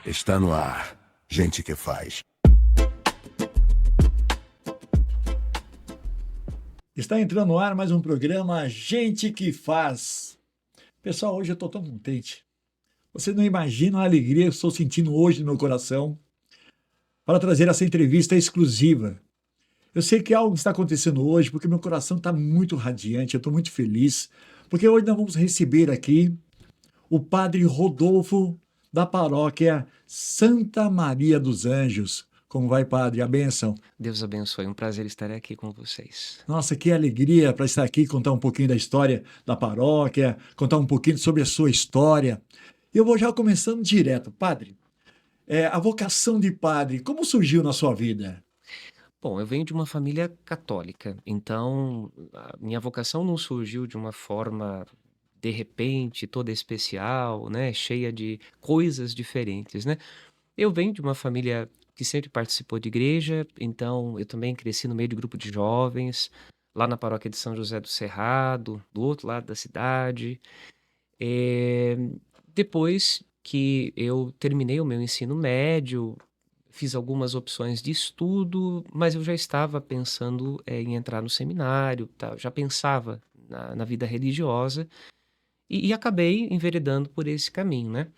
Está no ar. Gente que faz. Está entrando no ar mais um programa Gente que Faz. Pessoal, hoje eu estou tão contente. Você não imagina a alegria que eu estou sentindo hoje no meu coração para trazer essa entrevista exclusiva. Eu sei que algo está acontecendo hoje porque meu coração está muito radiante, eu estou muito feliz, porque hoje nós vamos receber aqui o Padre Rodolfo da paróquia Santa Maria dos Anjos. Como vai, Padre? A bênção. Deus abençoe, um prazer estar aqui com vocês. Nossa, que alegria para estar aqui, contar um pouquinho da história da paróquia, contar um pouquinho sobre a sua história. Eu vou já começando direto. Padre, a vocação de padre, como surgiu na sua vida? Bom, eu venho de uma família católica, então a minha vocação não surgiu de uma forma de repente, toda especial, né, cheia de coisas diferentes, né. Eu venho de uma família que sempre participou de igreja, então eu também cresci no meio de grupo de jovens, lá na paróquia de São José do Cerrado, do outro lado da cidade. Eh, Depois que eu terminei o meu ensino médio, fiz algumas opções de estudo, mas eu já estava pensando, em entrar no seminário, já pensava na vida religiosa e acabei enveredando por esse caminho, né.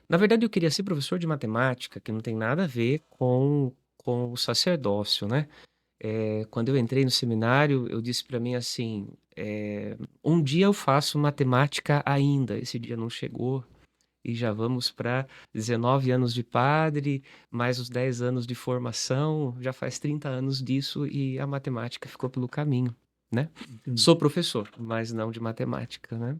Na verdade eu queria ser professor de matemática, que não tem nada a ver com o sacerdócio, né. Quando eu entrei no seminário, eu disse para mim assim, "Um dia eu faço matemática ainda", esse dia não chegou, e já vamos para 19 anos de padre, mais os 10 anos de formação, já faz 30 anos disso e a matemática ficou pelo caminho, né. Entendi. Sou professor, mas não de matemática, né.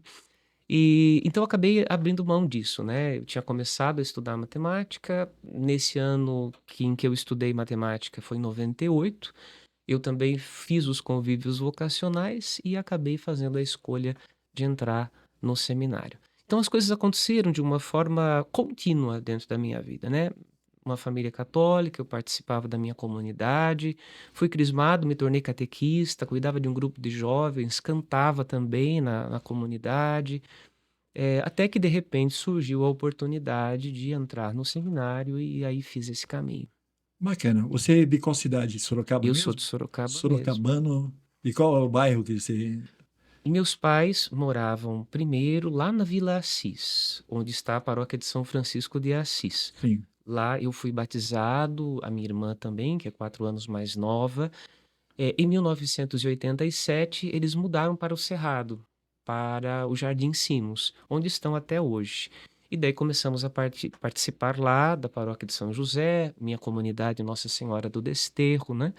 E então eu acabei abrindo mão disso, né, eu tinha começado a estudar matemática, nesse ano em que eu estudei matemática foi em 98, eu também fiz os convívios vocacionais e acabei fazendo a escolha de entrar no seminário. Então as coisas aconteceram de uma forma contínua dentro da minha vida, né. Uma família católica, eu participava da minha comunidade, fui crismado, me tornei catequista, cuidava de um grupo de jovens, cantava também na comunidade, até que de repente surgiu a oportunidade de entrar no seminário e aí fiz esse caminho. Bacana. Você é de qual cidade? Sorocaba Eu sou mesmo? de Sorocaba mesmo. Sorocabano. E qual é o bairro que você... E meus pais moravam primeiro lá na Vila Assis, onde está a paróquia de São Francisco de Assis. Sim. Lá eu fui batizado, a minha irmã também, que é 4 anos mais nova. Em 1987, eles mudaram para o Cerrado, para o Jardim Simos, onde estão até hoje. E daí começamos a participar lá da paróquia de São José, minha comunidade Nossa Senhora do Desterro, né?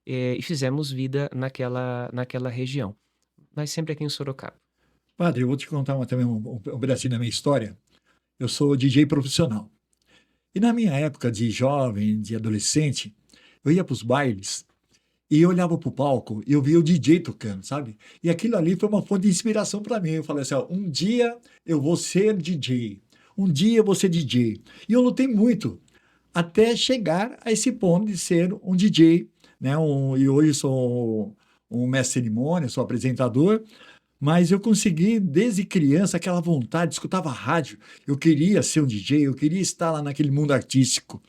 E fizemos vida naquela região, mas sempre aqui em Sorocaba. Padre, eu vou te contar também um pedacinho da minha história. Eu sou DJ profissional. E na minha época de jovem, de adolescente, eu ia para os bailes e eu olhava para o palco e eu via o DJ tocando, sabe? E aquilo ali foi uma fonte de inspiração para mim. Eu falei assim: ó, um dia eu vou ser DJ. Um dia eu vou ser DJ. E eu lutei muito até chegar a esse ponto de ser um DJ, né? E hoje sou um mestre de cerimônia, sou apresentador, mas eu consegui, desde criança, aquela vontade, escutava rádio, eu queria ser um DJ, eu queria estar lá naquele mundo artístico.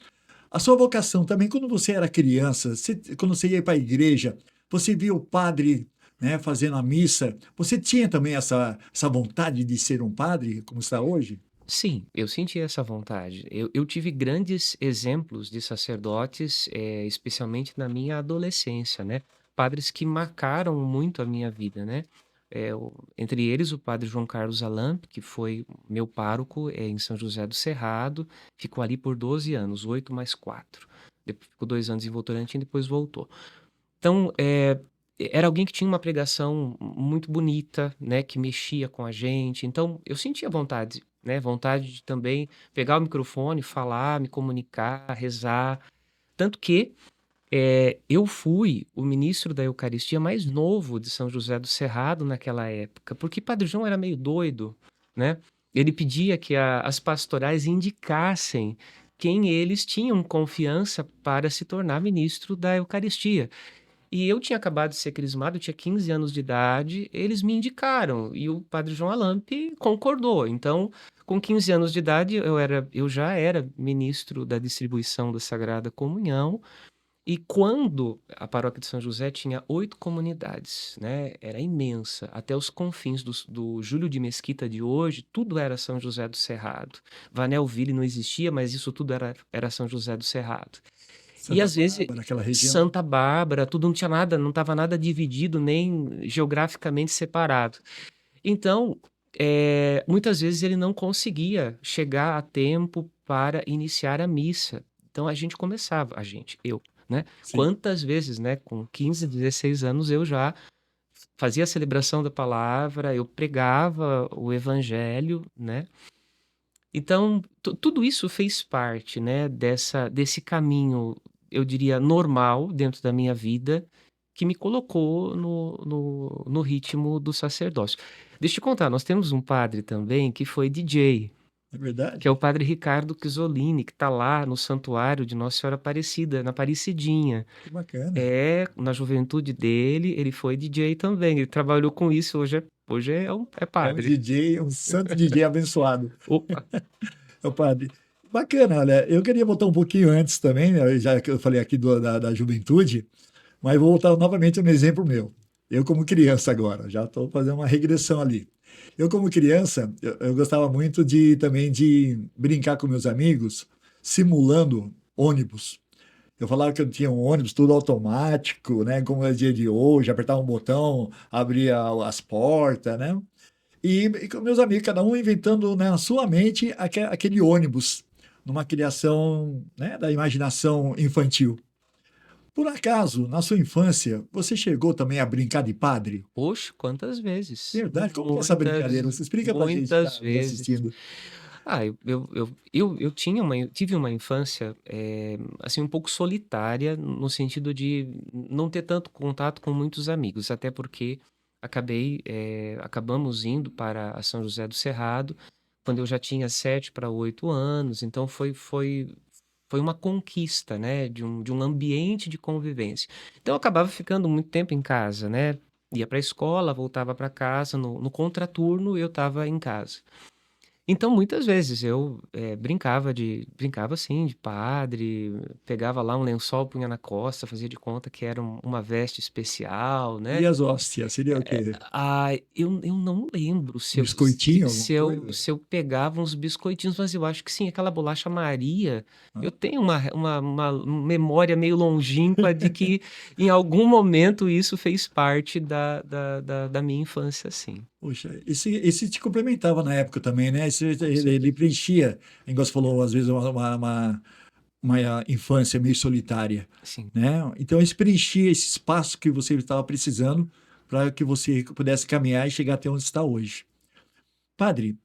A sua vocação também, quando você era criança, quando você ia para a igreja, você via o padre, né, fazendo a missa, você tinha também essa vontade de ser um padre, como está hoje? Sim, eu senti essa vontade. Eu tive grandes exemplos de sacerdotes, especialmente na minha adolescência, né? Padres que marcaram muito a minha vida, né? Entre eles o padre João Carlos Alamp, que foi meu pároco, em São José do Cerrado, ficou ali por 12 anos, 8 mais 4. Depois, ficou 2 anos em Votorantim, depois voltou. Então, era alguém que tinha uma pregação muito bonita, né, que mexia com a gente, então eu sentia vontade, né, vontade de também pegar o microfone, falar, me comunicar, rezar. Tanto que, eu fui o ministro da Eucaristia mais novo de São José do Cerrado naquela época, porque Padre João era meio doido, né, ele pedia que as pastorais indicassem quem eles tinham confiança para se tornar ministro da Eucaristia. E eu tinha acabado de ser crismado, eu tinha 15 anos de idade, eles me indicaram e o padre João Alampi concordou. Então, com 15 anos de idade, eu já era ministro da distribuição da Sagrada Comunhão. E quando a paróquia de São José tinha 8 comunidades, né? Era imensa, até os confins do Júlio de Mesquita de hoje, tudo era São José do Cerrado. Vanelville não existia, mas isso tudo era São José do Cerrado. E Santa às vezes Bárbara, aquela região. Santa Bárbara, tudo não tinha nada, não estava nada dividido nem geograficamente separado. Então, muitas vezes ele não conseguia chegar a tempo para iniciar a missa. Então a gente começava, eu, né? Sim. Quantas vezes, né? Com 15, 16 anos eu já fazia a celebração da palavra, eu pregava o evangelho, né? Então, tudo isso fez parte, né, desse caminho, eu diria, normal dentro da minha vida, que me colocou no ritmo do sacerdócio. Deixa eu te contar, nós temos um padre também que foi DJ, É que é o verdade? padre Ricardo Chisolini, que está lá no santuário de Nossa Senhora Aparecida, na Aparecidinha. Que bacana. Na juventude dele, ele foi DJ também, ele trabalhou com isso, hoje é É um padre. DJ, um santo DJ abençoado. Opa! É o padre. Bacana, olha, eu queria voltar um pouquinho antes também, né, já que eu falei aqui da juventude, mas vou voltar novamente no exemplo meu. Eu como criança agora, já estou fazendo uma regressão ali. Eu como criança, eu gostava muito também de brincar com meus amigos, simulando ônibus. Eu falava que eu tinha um ônibus tudo automático, né? Como é dia de hoje, apertava um botão, abria as portas, né? E com meus amigos, cada um inventando, né, na sua mente aquele ônibus, numa criação, né, da imaginação infantil. Por acaso, na sua infância, você chegou também a brincar de padre? Oxe, quantas vezes? Verdade? Como que é essa brincadeira? Muitas, Você explica pra gente que muitas está nos vezes. assistindo. Ah, eu tive uma infância, assim, um pouco solitária, no sentido de não ter tanto contato com muitos amigos, até porque acabamos indo para a São José do Cerrado, quando eu já tinha 7 para 8 anos, então foi uma conquista, né, de um ambiente de convivência. Então eu acabava ficando muito tempo em casa, né? Ia para a escola, voltava para casa, no contraturno eu estava em casa. Então, muitas vezes eu brincava assim, de padre, pegava lá um lençol, punha na costa, fazia de conta que era uma veste especial, né? E as hóstias? Seria o quê? Eu não lembro Um biscoitinho, alguma coisa? se eu pegava uns biscoitinhos, mas eu acho que sim, aquela bolacha Maria. Eu tenho uma memória meio longínqua de que em algum momento isso fez parte da minha infância, sim. Poxa, esse te complementava na época também, né? Ele preenchia, igual você falou, às vezes uma infância meio solitária, Sim. né? Então, esse preenchia esse espaço que você estava precisando para que você pudesse caminhar e chegar até onde está hoje. Padre,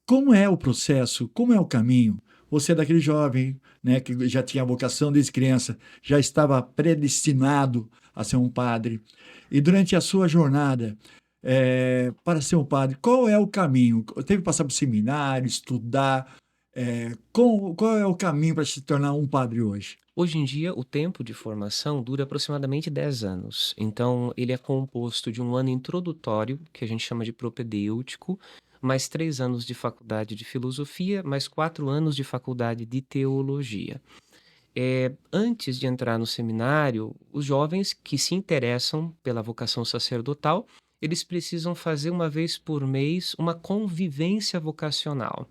como é o processo? Como é o caminho? Você é daquele jovem, né, que já tinha vocação desde criança, já estava predestinado a ser um padre. E durante a sua jornada, para ser um padre, qual é o caminho? Teve que passar por seminário, estudar. Qual é o caminho para se tornar um padre hoje? Hoje em dia, o tempo de formação dura aproximadamente 10 anos. Então, ele é composto de um ano introdutório, que a gente chama de propedêutico, mais 3 anos de faculdade de filosofia, mais 4 anos de faculdade de teologia. Antes de entrar no seminário, os jovens que se interessam pela vocação sacerdotal, eles precisam fazer uma vez por mês uma convivência vocacional.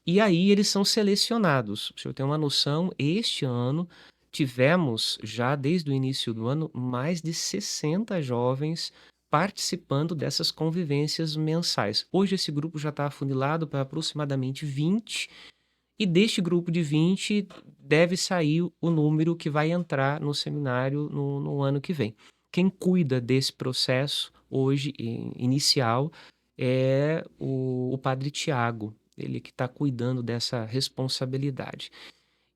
E aí eles são selecionados. Para eu ter uma noção, este ano tivemos, já desde o início do ano, mais de 60 jovens participando dessas convivências mensais. Hoje esse grupo já está afunilado para aproximadamente 20, e deste grupo de 20 deve sair o número que vai entrar no seminário no ano que vem. Quem cuida desse processo hoje, inicial, é o padre Tiago, ele que está cuidando dessa responsabilidade.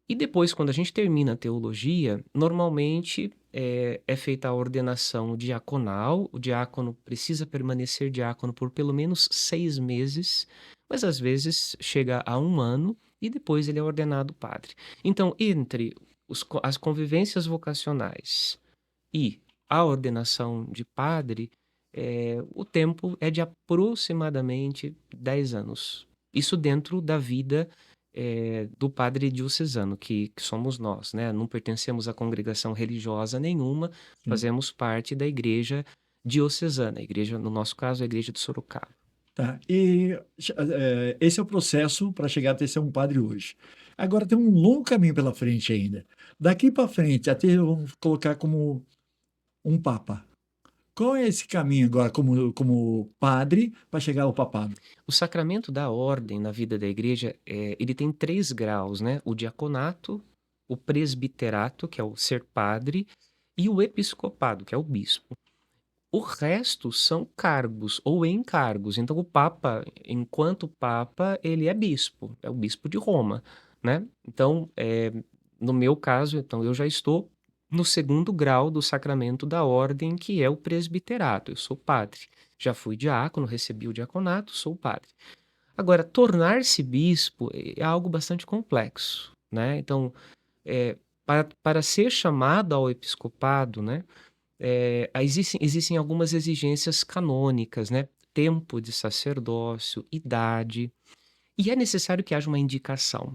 E depois, quando a gente termina a teologia, normalmente é feita a ordenação diaconal. O diácono precisa permanecer diácono por pelo menos 6 meses, mas às vezes chega a 1 ano e depois ele é ordenado padre. Então, entre as convivências vocacionais e a ordenação de padre, o tempo é de aproximadamente 10 anos. Isso dentro da vida do padre diocesano, que somos nós, né? Não pertencemos a congregação religiosa nenhuma, Sim. fazemos parte da igreja diocesana, a igreja, no nosso caso, a igreja de Sorocaba. Tá. E esse é o processo para chegar até ser um padre hoje. Agora tem um longo caminho pela frente ainda. Daqui para frente, até vamos colocar como um papa. Qual é esse caminho agora como padre para chegar ao papado? O sacramento da ordem na vida da igreja, ele tem 3 graus, né? O diaconato, o presbiterato, que é o ser padre, e o episcopado, que é o bispo. O resto são cargos ou encargos. Então, o Papa, enquanto Papa, ele é o bispo de Roma, né? Então, no meu caso, então, eu já estou no 2º grau do sacramento da ordem, que é o presbiterato. Eu sou padre. Já fui diácono, recebi o diaconato, sou padre. Agora, tornar-se bispo é algo bastante complexo, né? Então, para ser chamado ao episcopado, né? Existem algumas exigências canônicas, né? Tempo de sacerdócio, idade, e é necessário que haja uma indicação,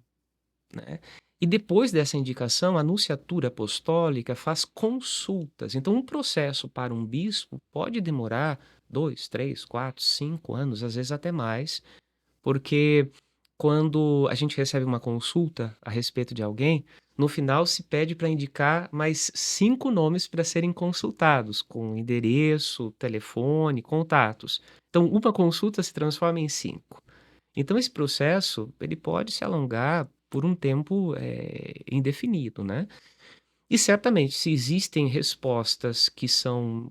né? E depois dessa indicação, a nunciatura apostólica faz consultas. Então, um processo para um bispo pode demorar 2, 3, 4, 5 anos, às vezes até mais, porque quando a gente recebe uma consulta a respeito de alguém, no final se pede para indicar mais 5 nomes para serem consultados, com endereço, telefone, contatos. Então, uma consulta se transforma em 5. Então, esse processo ele pode se alongar por um tempo indefinido, né? E certamente, se existem respostas que são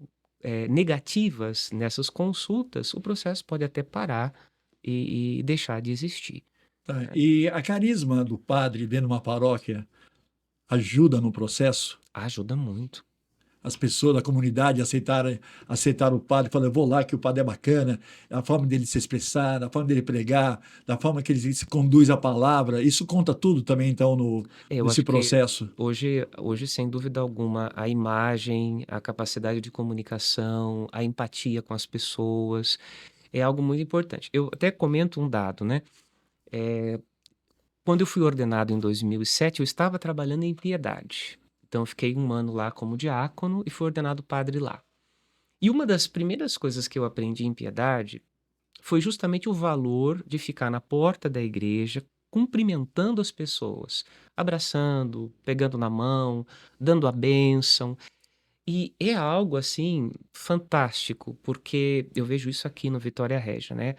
negativas nessas consultas, o processo pode até parar e deixar de existir. Tá. E a carisma do padre dentro de uma paróquia ajuda no processo? Ajuda muito. As pessoas da comunidade aceitaram o padre, falaram, eu vou lá que o padre é bacana, a forma dele se expressar, a forma dele pregar, da forma que ele se conduz a palavra, isso conta tudo também, então, Eu nesse acho que processo? hoje, sem dúvida alguma, a imagem, a capacidade de comunicação, a empatia com as pessoas é algo muito importante. Eu até comento um dado, né? Quando eu fui ordenado em 2007, eu estava trabalhando em Piedade. Então, eu fiquei 1 ano lá como diácono e fui ordenado padre lá. E uma das primeiras coisas que eu aprendi em Piedade foi justamente o valor de ficar na porta da igreja, cumprimentando as pessoas, abraçando, pegando na mão, dando a bênção. E é algo assim fantástico, porque eu vejo isso aqui no Vitória Regia, né?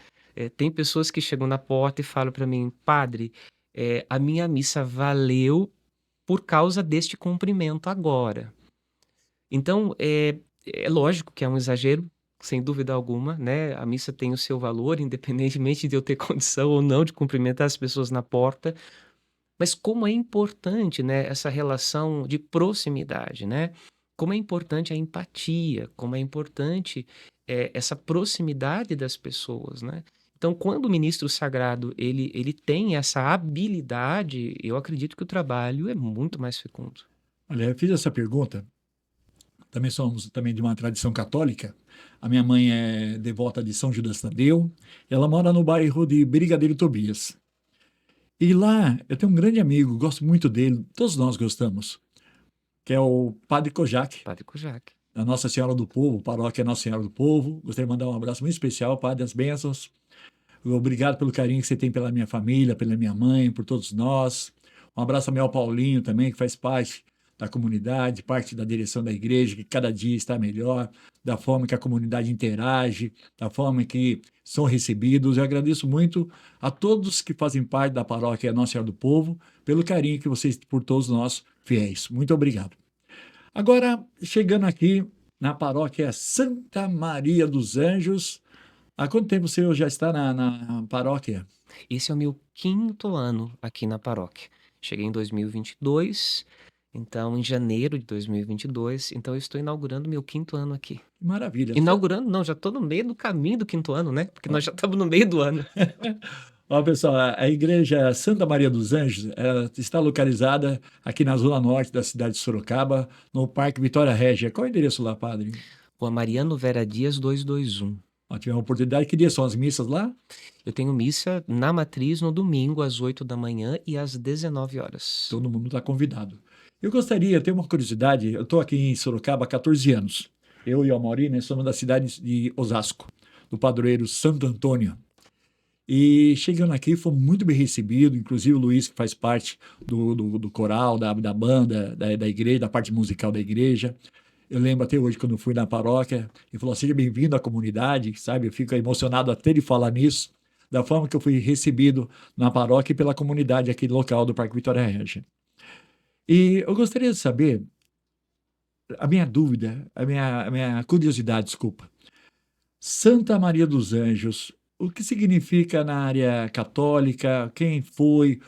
Tem pessoas que chegam na porta e falam para mim, padre, a minha missa valeu por causa deste cumprimento agora. Então, é lógico que é um exagero, sem dúvida alguma, né? A missa tem o seu valor, independentemente de eu ter condição ou não de cumprimentar as pessoas na porta. Mas como é importante, né, essa relação de proximidade, né? Como é importante a empatia, como é importante essa proximidade das pessoas, né? Então, quando o ministro sagrado ele tem essa habilidade, eu acredito que o trabalho é muito mais fecundo. Olha, eu fiz essa pergunta, também somos também de uma tradição católica, a minha mãe é devota de São Judas Tadeu, ela mora no bairro de Brigadeiro Tobias. E lá eu tenho um grande amigo, gosto muito dele, todos nós gostamos, que é o Padre Kojak, Padre Kojak. da Nossa Senhora do Povo, paróquia Nossa Senhora do Povo. Gostaria de mandar um abraço muito especial, Padre, as bênçãos. Obrigado pelo carinho que você tem pela minha família, pela minha mãe, por todos nós. Um abraço também ao Paulinho também, que faz parte da comunidade, parte da direção da igreja, que cada dia está melhor, da forma que a comunidade interage, da forma que são recebidos. Eu agradeço muito a todos que fazem parte da paróquia Nossa Senhora do Povo, pelo carinho que vocês, por todos nós fiéis. Muito obrigado. Agora, chegando aqui na paróquia Santa Maria dos Anjos, há quanto tempo você já está na paróquia? Esse é o meu 5º ano aqui na paróquia. Cheguei em 2022, então em janeiro de 2022, então eu estou inaugurando meu 5º ano aqui. Maravilha. Inaugurando não, já estou no meio do caminho do 5º ano, né? Porque nós já estamos no meio do ano. Ó, pessoal, a igreja Santa Maria dos Anjos, ela está localizada aqui na zona norte da cidade de Sorocaba, no Parque Vitória Régia. Qual é o endereço lá, padre? Rua Mariano Vera Dias 221. Ó, tivemos uma oportunidade. Que dia são as missas lá? Eu tenho missa na Matriz no domingo, às 8 da manhã e às 19 horas. Todo mundo está convidado. Eu gostaria, tenho uma curiosidade, eu estou aqui em Sorocaba há 14 anos. Eu e o Amaury, né, somos da cidade de Osasco, do padroeiro Santo Antônio. E chegando aqui, foi muito bem recebido, inclusive o Luiz, que faz parte do coral, da banda, da igreja, da parte musical da igreja. Eu lembro até hoje, quando eu fui na paróquia, ele falou: seja bem-vindo à comunidade, sabe? Eu fico emocionado até de falar nisso, da forma que eu fui recebido na paróquia e pela comunidade aqui local do Parque Vitória Régia. E eu gostaria de saber, a minha dúvida, a minha curiosidade, desculpa. Santa Maria dos Anjos, o que significa na área católica? Quem foi?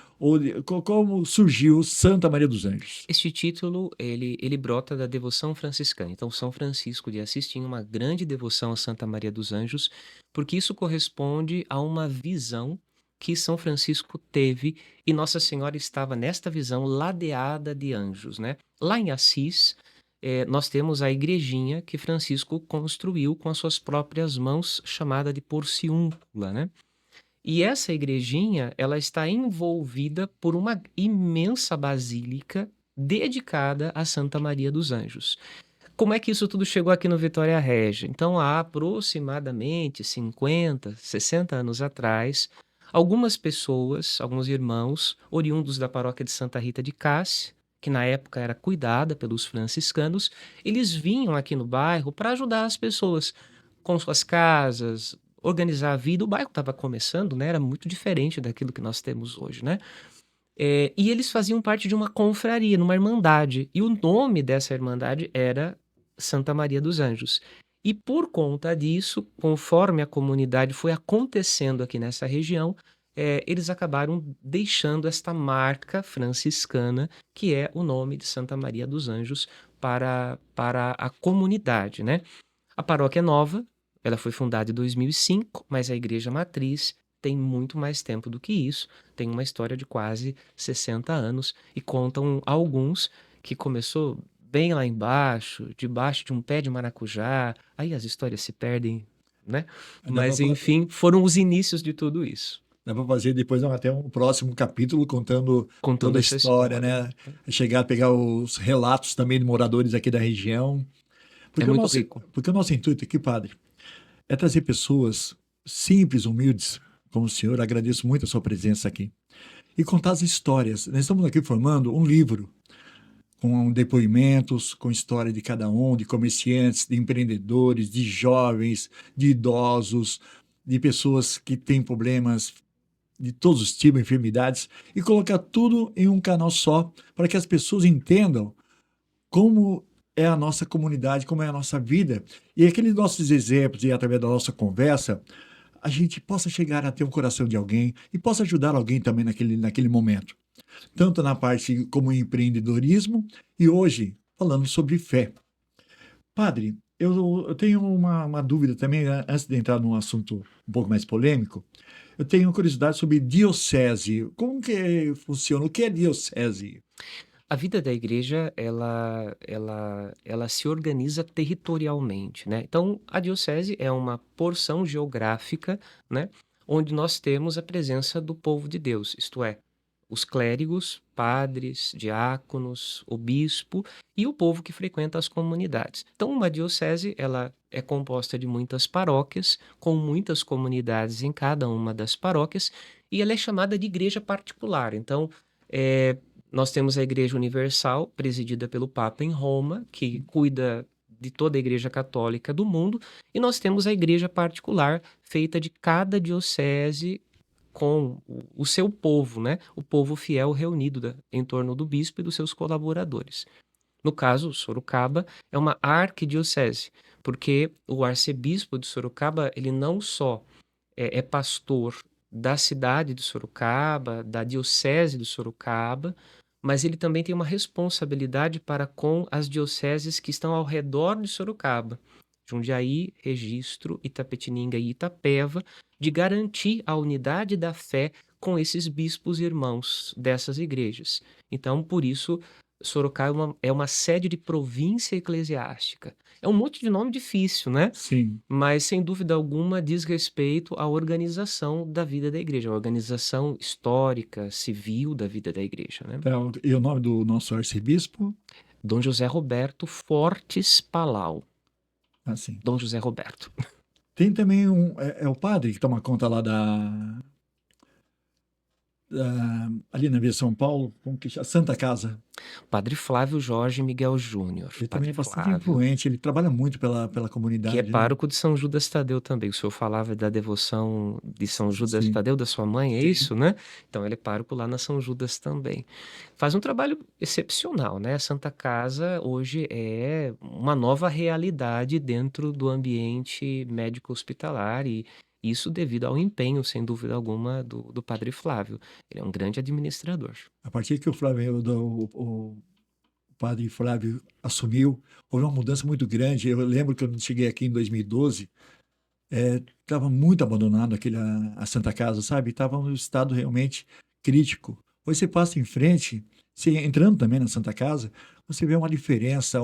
Como surgiu Santa Maria dos Anjos? Este título, ele brota da devoção franciscana. Então, São Francisco de Assis tinha uma grande devoção a Santa Maria dos Anjos, porque isso corresponde a uma visão que São Francisco teve e Nossa Senhora estava nesta visão ladeada de anjos, né? Lá em Assis, nós temos a igrejinha que Francisco construiu com as suas próprias mãos, chamada de Porciúncula, né? E essa igrejinha, ela está envolvida por uma imensa basílica dedicada a Santa Maria dos Anjos. Como é que isso tudo chegou aqui no Vitória Régia? Então, há aproximadamente 50, 60 anos atrás, algumas pessoas, alguns irmãos, oriundos da paróquia de Santa Rita de Cássia, que na época era cuidada pelos franciscanos, eles vinham aqui no bairro para ajudar as pessoas com suas casas, organizar a vida. O bairro estava começando, né? Era muito diferente daquilo que nós temos hoje, né? E eles faziam parte de uma confraria, numa irmandade. E o nome dessa irmandade era Santa Maria dos Anjos. E por conta disso, conforme a comunidade foi acontecendo aqui nessa região, eles acabaram deixando esta marca franciscana, que é o nome de Santa Maria dos Anjos, para a comunidade, né? A paróquia é nova, ela foi fundada em 2005, mas a igreja matriz tem muito mais tempo do que isso, tem uma história de quase 60 anos e contam alguns que começou bem lá embaixo, debaixo de um pé de maracujá, aí as histórias se perdem, né? Mas enfim, foram os inícios de tudo isso. Dá para fazer depois até um próximo capítulo contando Com toda a história, né? Chegar a pegar os relatos também de moradores aqui da região. É muito rico. Porque o nosso intuito aqui, padre, é trazer pessoas simples, humildes, como o senhor. Agradeço muito a sua presença aqui. E contar as histórias. Nós estamos aqui formando um livro com depoimentos, com história de cada um, de comerciantes, de empreendedores, de jovens, de idosos, de pessoas que têm problemas de todos os tipos, enfermidades, e colocar tudo em um canal só, para que as pessoas entendam como é a nossa comunidade, como é a nossa vida. E aqueles nossos exemplos, e através da nossa conversa, a gente possa chegar a ter um coração de alguém e possa ajudar alguém também naquele momento. Tanto na parte como empreendedorismo e hoje falando sobre fé. Padre, eu tenho uma dúvida também, antes de entrar num assunto um pouco mais polêmico. Eu tenho curiosidade sobre diocese. Como que funciona? O que é diocese? A vida da igreja, ela se organiza territorialmente, né? Então, a diocese é uma porção geográfica, né? Onde nós temos a presença do povo de Deus, isto é, os clérigos, padres, diáconos, o bispo e o povo que frequenta as comunidades. Então, uma diocese, ela é composta de muitas paróquias, com muitas comunidades em cada uma das paróquias, e ela é chamada de igreja particular. Então, nós temos a Igreja Universal, presidida pelo Papa em Roma, que cuida de toda a Igreja Católica do mundo, e nós temos a Igreja Particular, feita de cada diocese com o seu povo, né? O povo fiel reunido em torno do bispo e dos seus colaboradores. No caso, Sorocaba é uma arquidiocese, porque o arcebispo de Sorocaba, ele não só é pastor da cidade de Sorocaba, da diocese de Sorocaba, mas ele também tem uma responsabilidade para com as dioceses que estão ao redor de Sorocaba. Jundiaí, Registro, Itapetininga e Itapeva, de garantir a unidade da fé com esses bispos irmãos dessas igrejas. Então, por isso, Sorocaba é uma sede de província eclesiástica. É um monte de nome difícil, né? Sim. Mas, sem dúvida alguma, diz respeito à organização da vida da igreja, a organização histórica, civil da vida da igreja, né? Então, e o nome do nosso arcebispo? Dom José Roberto Fortes Palau. Assim. Dom José Roberto. Tem também é o padre que toma conta lá ali na Via São Paulo, como que chama? Santa Casa. Padre Flávio Jorge Miguel Júnior. Ele também Padre é bastante Flávio, influente, ele trabalha muito pela que é comunidade, né? pároco de São Judas Tadeu também. O senhor falava da devoção de São Judas Sim. Tadeu, da sua mãe, é Sim. isso, né? Então ele é pároco lá na São Judas também. Faz um trabalho excepcional, né? A Santa Casa hoje é uma nova realidade dentro do ambiente médico-hospitalar e isso devido ao empenho, sem dúvida alguma, do Padre Flávio. Ele é um grande administrador. A partir que o padre Flávio assumiu, houve uma mudança muito grande. Eu lembro que eu cheguei aqui em 2012, estava muito abandonado a Santa Casa, sabe? Estava num estado realmente crítico. Hoje você passa em frente, você entrando também na Santa Casa, você vê uma diferença,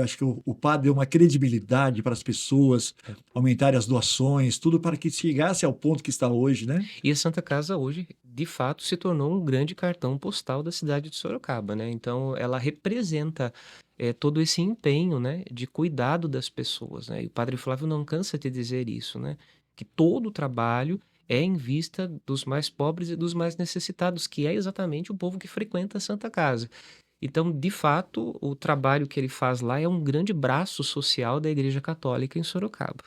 acho que o padre deu uma credibilidade para as pessoas aumentarem as doações, tudo para que chegasse ao ponto que está hoje, né? E a Santa Casa hoje, de fato, se tornou um grande cartão postal da cidade de Sorocaba, né? Então, ela representa todo esse empenho, né, de cuidado das pessoas, né? E o Padre Flávio não cansa de dizer isso, né? Que todo o trabalho é em vista dos mais pobres e dos mais necessitados, que é exatamente o povo que frequenta a Santa Casa. Então, de fato, o trabalho que ele faz lá é um grande braço social da Igreja Católica em Sorocaba.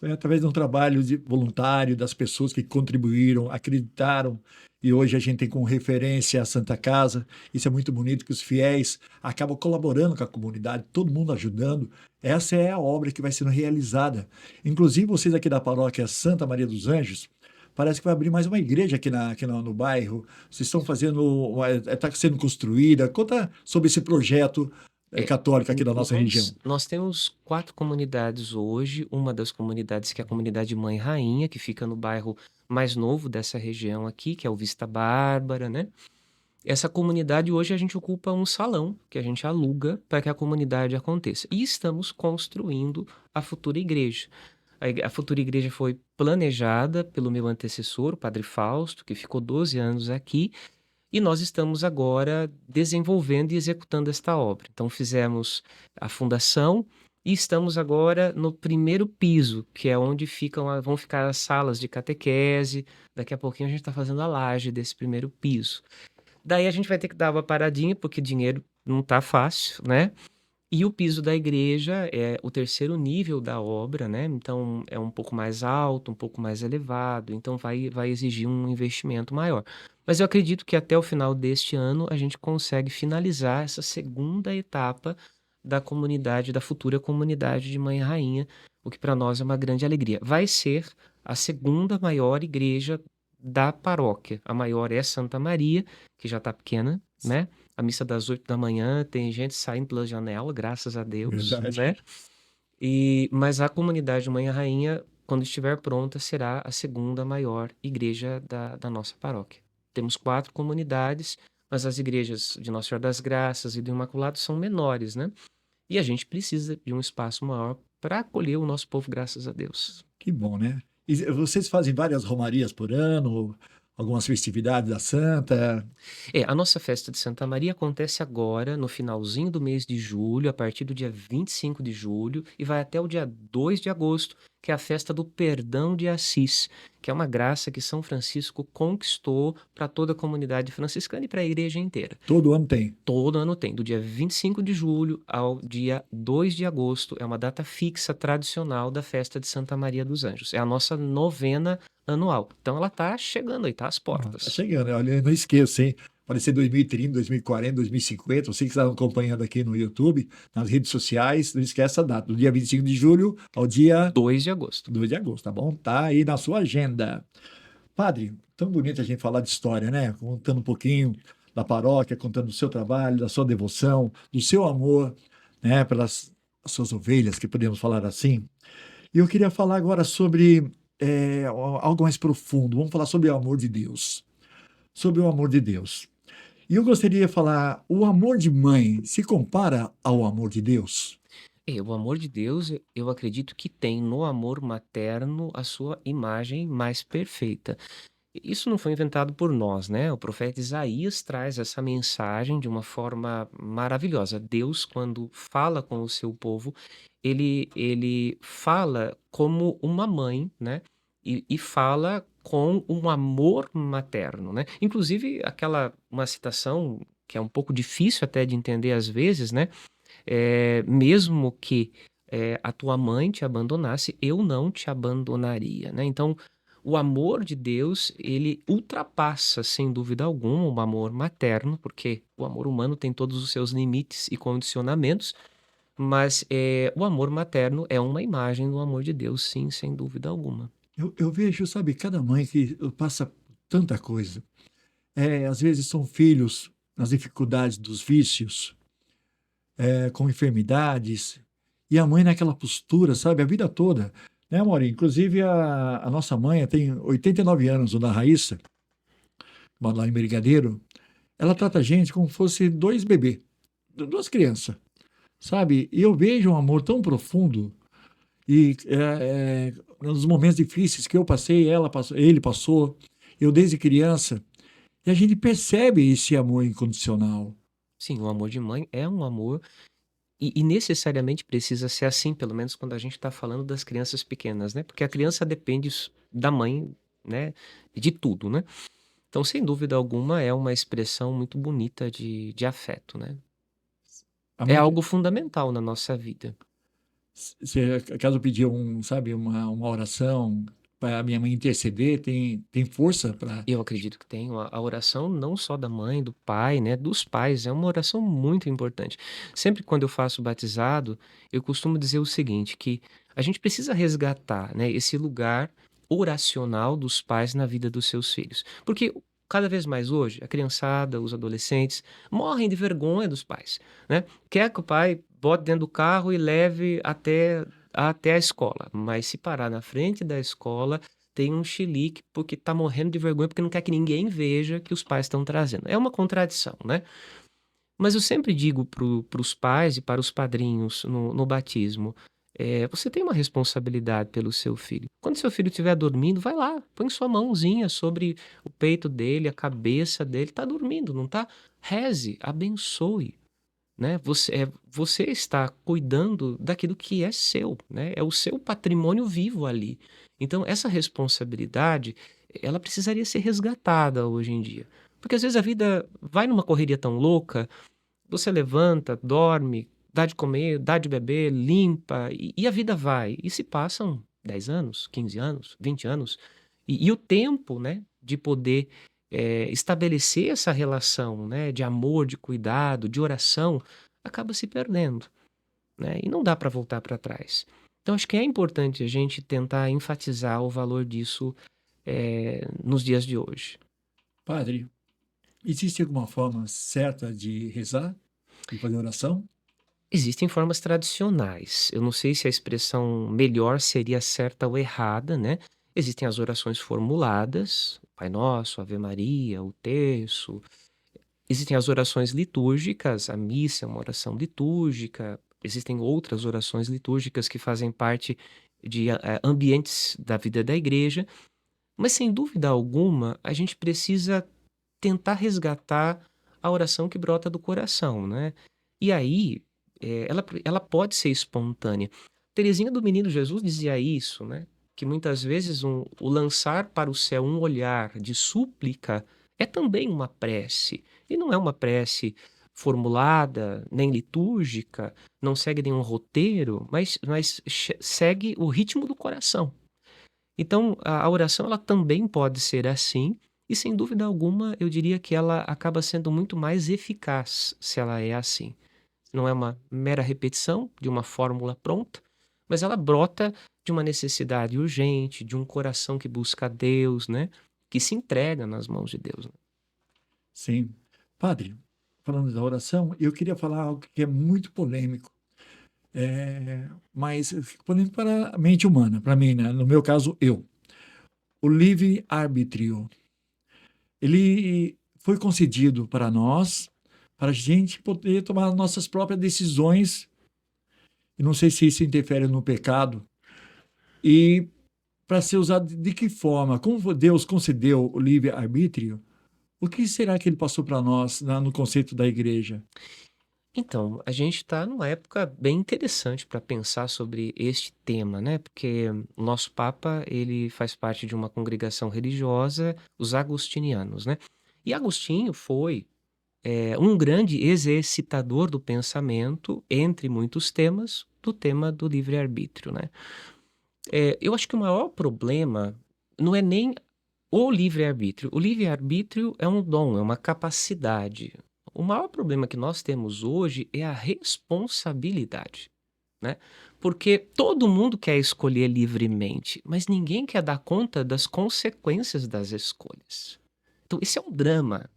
Foi através de um trabalho voluntário das pessoas que contribuíram, acreditaram, e hoje a gente tem como referência a Santa Casa. Isso é muito bonito, que os fiéis acabam colaborando com a comunidade, todo mundo ajudando. Essa é a obra que vai sendo realizada. Inclusive, vocês aqui da paróquia Santa Maria dos Anjos, parece que vai abrir mais uma igreja aqui no bairro. Vocês estão fazendo, está sendo construída. Conta sobre esse projeto católico aqui da nossa região. Nós temos 4 comunidades hoje. Uma das comunidades que é a comunidade Mãe Rainha, que fica no bairro mais novo dessa região aqui, que é o Vista Bárbara, né? Essa comunidade hoje a gente ocupa um salão que a gente aluga para que a comunidade aconteça. E estamos construindo a futura igreja. A futura igreja foi planejada pelo meu antecessor, o Padre Fausto, que ficou 12 anos aqui. E nós estamos agora desenvolvendo e executando esta obra. Então, fizemos a fundação e estamos agora no primeiro piso, que é onde vão ficar as salas de catequese. Daqui a pouquinho a gente está fazendo a laje desse primeiro piso. Daí a gente vai ter que dar uma paradinha, porque dinheiro não está fácil, né? E o piso da igreja é o terceiro nível da obra, né? Então é um pouco mais alto, um pouco mais elevado, então vai exigir um investimento maior. Mas eu acredito que até o final deste ano a gente consegue finalizar essa segunda etapa da comunidade, da futura comunidade de Mãe Rainha, o que para nós é uma grande alegria. Vai ser a segunda maior igreja da paróquia. A maior é Santa Maria, que já está pequena, né? A missa das 8 da manhã, tem gente saindo pela janela, graças a Deus, Verdade. né? Mas a comunidade Mãe Rainha, quando estiver pronta, será a segunda maior igreja da nossa paróquia. Temos 4 comunidades, mas as igrejas de Nossa Senhora das Graças e do Imaculado são menores, né? E a gente precisa de um espaço maior para acolher o nosso povo, graças a Deus. Que bom, né? E vocês fazem várias romarias por ano, algumas festividades da Santa? A nossa festa de Santa Maria acontece agora, no finalzinho do mês de julho, a partir do dia 25 de julho, e vai até o dia 2 de agosto, que é a festa do Perdão de Assis, que é uma graça que São Francisco conquistou para toda a comunidade franciscana e para a igreja inteira. Todo ano tem. Todo ano tem, do dia 25 de julho ao dia 2 de agosto, é uma data fixa, tradicional da festa de Santa Maria dos Anjos. É a nossa novena anual. Então ela está chegando aí, tá às portas. Tá chegando, olha, não esqueça, hein? Pode ser 2030, 2040, 2050. Vocês que estão acompanhando aqui no YouTube, nas redes sociais, não esqueça essa data, do dia 25 de julho ao dia 2 de agosto. 2 de agosto, tá bom? Tá aí na sua agenda. Padre, tão bonito a gente falar de história, né? Contando um pouquinho da paróquia, contando do seu trabalho, da sua devoção, do seu amor, né? Pelas as suas ovelhas, que podemos falar assim. E eu queria falar agora sobre algo mais profundo. Vamos falar sobre o amor de Deus. Sobre o amor de Deus. E eu gostaria de falar, o amor de mãe se compara ao amor de Deus? O amor de Deus, eu acredito que tem no amor materno a sua imagem mais perfeita. Isso não foi inventado por nós, né? O profeta Isaías traz essa mensagem de uma forma maravilhosa. Deus, quando fala com o seu povo, ele fala como uma mãe, né? E fala com um amor materno, né? Inclusive, uma citação que é um pouco difícil até de entender às vezes, né? Mesmo que a tua mãe te abandonasse, eu não te abandonaria, né? Então, o amor de Deus, ele ultrapassa, sem dúvida alguma, o amor materno, porque o amor humano tem todos os seus limites e condicionamentos, mas o amor materno é uma imagem do amor de Deus, sim, sem dúvida alguma. Eu vejo, sabe, cada mãe que passa por tanta coisa. Às vezes são filhos nas dificuldades dos vícios, com enfermidades, e a mãe naquela postura, sabe, a vida toda. Né, Maurinho? Inclusive, a nossa mãe tem 89 anos, dona Raíssa, mora lá em Brigadeiro. Ela trata a gente como se fosse dois bebês, duas crianças, sabe? E eu vejo um amor tão profundo. E nos momentos difíceis que eu passei, ela passou, ele passou, eu desde criança, e a gente percebe esse amor incondicional. Sim, o amor de mãe é um amor e necessariamente precisa ser assim, pelo menos quando a gente está falando das crianças pequenas, né? Porque a criança depende da mãe, né? De tudo, né? Então, sem dúvida alguma, é uma expressão muito bonita de afeto, né? A É mãe, algo fundamental na nossa vida. se caso eu pedir sabe, uma oração para a minha mãe interceder, tem força para. Eu acredito que tem a oração não só da mãe, do pai, né? Dos pais, é uma oração muito importante. Sempre quando eu faço batizado, eu costumo dizer o seguinte, que a gente precisa resgatar, né, esse lugar oracional dos pais na vida dos seus filhos. Porque cada vez mais hoje, a criançada, os adolescentes, morrem de vergonha dos pais, né? Quer que o pai bote dentro do carro e leve até a escola, mas se parar na frente da escola tem um chilique porque tá morrendo de vergonha, porque não quer que ninguém veja que os pais estão trazendo. É uma contradição, né? Mas eu sempre digo para os pais e para os padrinhos no batismo, você tem uma responsabilidade pelo seu filho. Quando seu filho estiver dormindo, vai lá, põe sua mãozinha sobre o peito dele, a cabeça dele, tá dormindo, não tá? Reze, abençoe, né? Você está cuidando daquilo que é seu, né? É o seu patrimônio vivo ali. Então, essa responsabilidade, ela precisaria ser resgatada hoje em dia. Porque às vezes a vida vai numa correria tão louca, você levanta, dorme, dá de comer, dá de beber, limpa, e a vida vai. E se passam 10 anos, 15 anos, 20 anos, e o tempo, né, de poder estabelecer essa relação, né, de amor, de cuidado, de oração, acaba se perdendo, né, e não dá para voltar para trás. Então, acho que é importante a gente tentar enfatizar o valor disso nos dias de hoje. Padre, existe alguma forma certa de rezar, de fazer oração? Existem formas tradicionais. Eu não sei se a expressão melhor seria certa ou errada, né? Existem as orações formuladas, Pai Nosso, Ave Maria, o Terço. Existem as orações litúrgicas, a missa é uma oração litúrgica. Existem outras orações litúrgicas que fazem parte de ambientes da vida da igreja. Mas, sem dúvida alguma, a gente precisa tentar resgatar a oração que brota do coração, né? E aí, ela pode ser espontânea. Teresinha do Menino Jesus dizia isso, né? Que muitas vezes o lançar para o céu um olhar de súplica é também uma prece. E não é uma prece formulada, nem litúrgica, não segue nenhum roteiro, mas segue o ritmo do coração. Então, a oração ela também pode ser assim, e sem dúvida alguma, eu diria que ela acaba sendo muito mais eficaz se ela é assim. Não é uma mera repetição de uma fórmula pronta, mas ela brota de uma necessidade urgente, de um coração que busca a Deus, né? Que se entrega nas mãos de Deus, né? Sim. Padre, falando da oração, eu queria falar algo que é muito polêmico. Mas eu fico falando para a mente humana, para mim, né? No meu caso, eu. O livre-arbítrio, ele foi concedido para nós, para a gente poder tomar nossas próprias decisões. E não sei se isso interfere no pecado. E para ser usado de que forma? Como Deus concedeu o livre-arbítrio, o que será que ele passou para nós no conceito da igreja? Então, a gente está numa época bem interessante para pensar sobre este tema, né? Porque o nosso Papa, ele faz parte de uma congregação religiosa, os agostinianos, né? E Agostinho foi um grande exercitador do pensamento, entre muitos temas, do tema do livre-arbítrio, né? Eu acho que o maior problema não é nem o livre-arbítrio. O livre-arbítrio é um dom, é uma capacidade. O maior problema que nós temos hoje é a responsabilidade, né? Porque todo mundo quer escolher livremente, mas ninguém quer dar conta das consequências das escolhas. Então, esse é um drama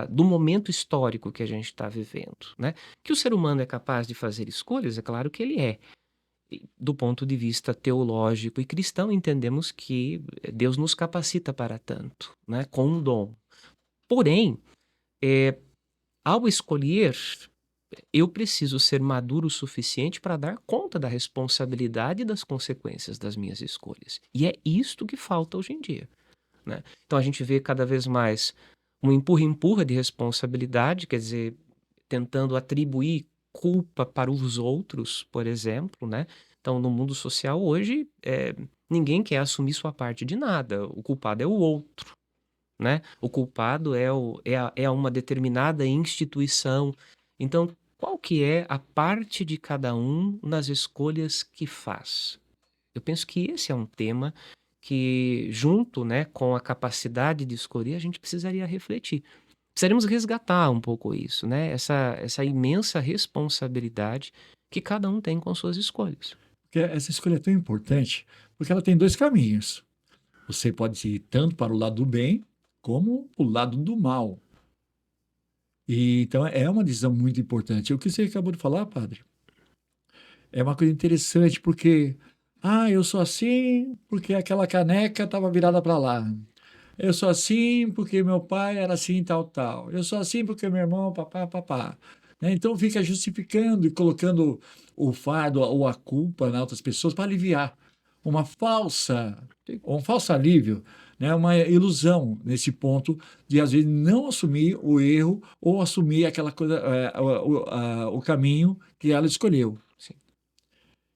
do momento histórico que a gente está vivendo, né? Que o ser humano é capaz de fazer escolhas, é claro que ele é. Do ponto de vista teológico e cristão, entendemos que Deus nos capacita para tanto, né? Com um dom. Porém, ao escolher, eu preciso ser maduro o suficiente para dar conta da responsabilidade e das consequências das minhas escolhas. E é isto que falta hoje em dia, né? Então a gente vê cada vez mais um empurra-empurra de responsabilidade, quer dizer, tentando atribuir culpa para os outros, por exemplo, né? Então, no mundo social hoje, ninguém quer assumir sua parte de nada. O culpado é o outro, né? O culpado é uma determinada instituição. Então, qual que é a parte de cada um nas escolhas que faz? Eu penso que esse é um tema que, junto, né, com a capacidade de escolher, a gente precisaria refletir. Precisaríamos resgatar um pouco isso, né? Essa imensa responsabilidade que cada um tem com suas escolhas. Porque essa escolha é tão importante, porque ela tem dois caminhos. Você pode ir tanto para o lado do bem, como o lado do mal. E, então, é uma decisão muito importante. O que você acabou de falar, padre, é uma coisa interessante, porque, eu sou assim porque aquela caneca estava virada para lá. Eu sou assim porque meu pai era assim, tal, tal. Eu sou assim porque meu irmão, papá, papá. Né? Então fica justificando e colocando o fardo ou a culpa nas outras pessoas para aliviar um falso alívio, né? Uma ilusão nesse ponto de às vezes não assumir o erro ou assumir aquela coisa, o caminho que ela escolheu. Sim.